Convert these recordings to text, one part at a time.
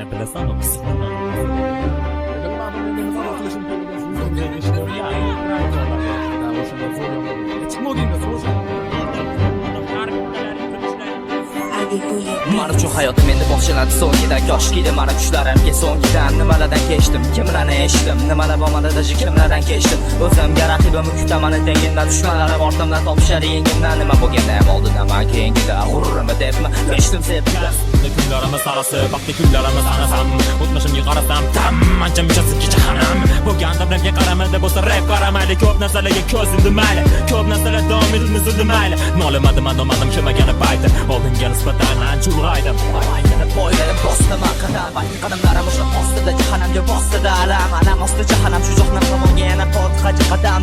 Yani bilasanmi? Mana uchun hayotim endi boshlandi so'ngidan koshkida mana tushlarimga so'ngidan nimalardan kechdim kimlarni eshitdim nimalar bo'lmadi daji kimlardan kechdim o'zimga raqibimni kutaman tengimdan dushmanlarim ortimdan topishar yengimdan nima bo'lganda ham oldidan man keyingida g'ururimi debmi kechdim sevgilar kunlarimi sarasi baxtli kunlarimi sanasam o'tmishimga qarasam tam ancha munchasi jahannam bo'lganda bilimga qaramadi bo'lsa rap qaramaydi ko'p narsalarga ko'z yumdim mayli ko'p narsalar davom etib nuzuldi mayli nolimadim anomadim kelmagani payti oldinga nisbatan ancha ulg'aydim boylarim bosdim qadamlarim o'sha ostida jahannamga bosdi alam ostida jahannam shu joqdan tomonga yana qo'rqachi qadam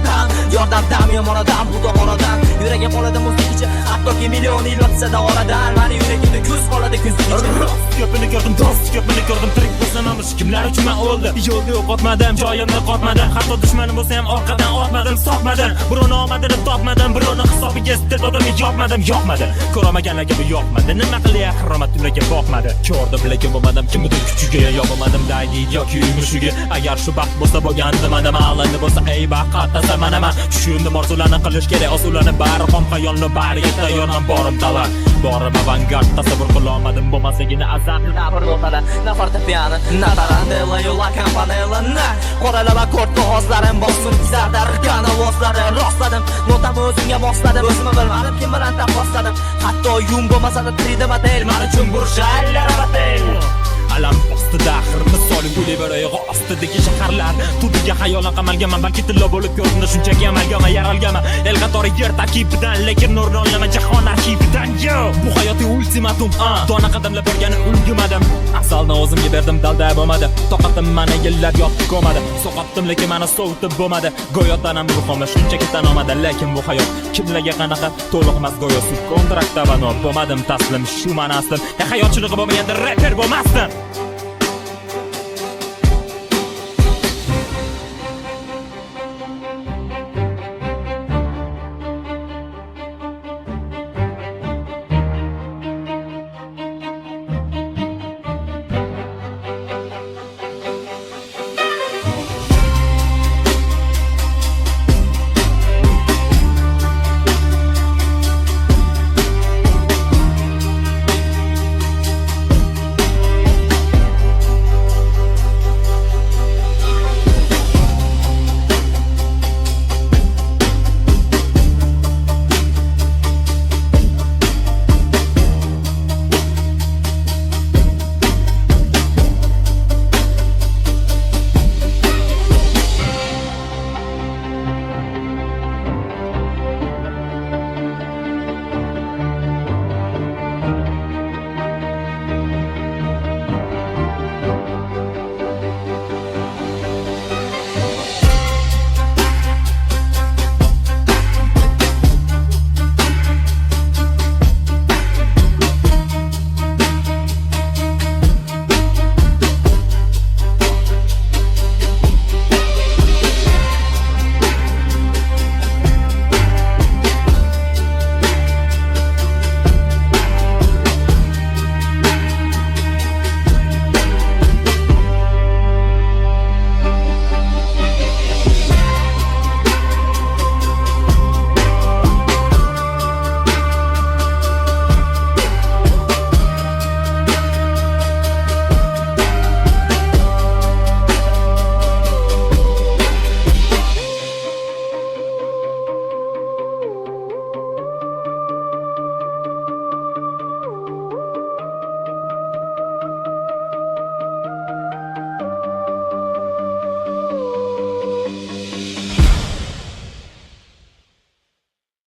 yordam yomon odam bu do'g'onadan yuragim qoladi muzligicha hattoki million yil o'tsa-da oradan mani yuragimda kuz qoladi kuzligicha ko'pini ko'rdim do'st ko'pini ko'rdim tirik bo'lsa nomus kimlar uchun men o'ldim yo'lda yo'qotmadim joyimni qotmadim hatto dushmanim bo'lsa ham orqadan otmadim sotmadim birovni omadini topmadim birovni hisobiga iste'dodimni yoqmadim ko'rolmaganlarga bu yoqmadi nima qilay hurmat ularga boqmadi ko'rdim lekin bo'lmadim kimnidir kuchiga yo'qolmadim daydi yoki mushugi agar shu baxt bo'lsa bo'lgandi mana ma'landi bo'lsa ey baxt qatasa mana tushundim orzularni qilish kerak osularni bari xom xayolni bariga tayyorman borim talat borim avangard tasavvur qilolmadim bo'lmasligini azabli bir notalar na fortepiano na tarantella yo'la campanella na qoralaba kort qog'ozlarim bossin zardarkan ovozlari rostladim notamni o'zimga mosladim o'zimni bilmadim kim bilan taqqosladim hatto yum bo'lmasa-da 3D model men uchun burshaylar batel alam ostida axir misoli Gulliver oyog'i ostidagi shaharlar tubiga xayolan qamalganman balki tilla bo'lib ko'rindi shunchaki amalgama yaralganman el qatori yer tarkibidan lekin nurni olaman jahon arxividan yo bu hayotiy ultimatum dona qadamlab bergani ulgumadim asalni o'zimga berdim dalda bo'lmadi toqatim mana yillab yotib ko'madi so'qotdim lekin mani sovutib bo'lmadi go'yo tanam ruhim shunchaki tan olmadi lekin bu hayot kimlarga qanaqa to'liqmas go'yo sud kontraktda bo'lmadim taslim shu ma'nosida hayotchilig'i bo'lmaganda rapper bo'lmasdim